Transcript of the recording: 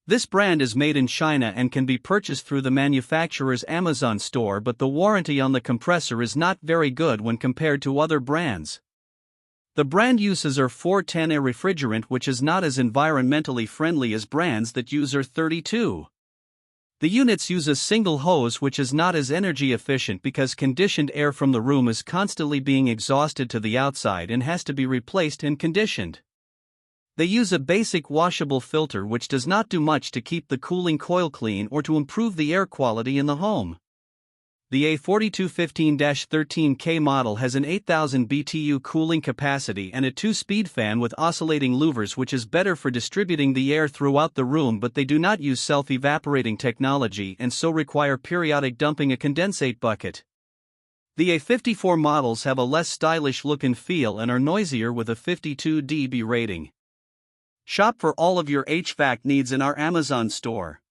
This brand is made in China and can be purchased through the manufacturer's Amazon store, but the warranty on the compressor is not very good when compared to other brands. The brand uses R410A refrigerant, which is not as environmentally friendly as brands that use R32. The units use a single hose, which is not as energy efficient because conditioned air from the room is constantly being exhausted to the outside and has to be replaced and conditioned. They use a basic washable filter which does not do much to keep the cooling coil clean or to improve the air quality in the home. The A4215-13K model has an 8000 BTU cooling capacity and a 2-speed fan with oscillating louvers, which is better for distributing the air throughout the room, but they do not use self-evaporating technology and so require periodic dumping a condensate bucket. The A54 models have a less stylish look and feel and are noisier with a 52 dB rating. Shop for all of your HVAC needs in our Amazon store.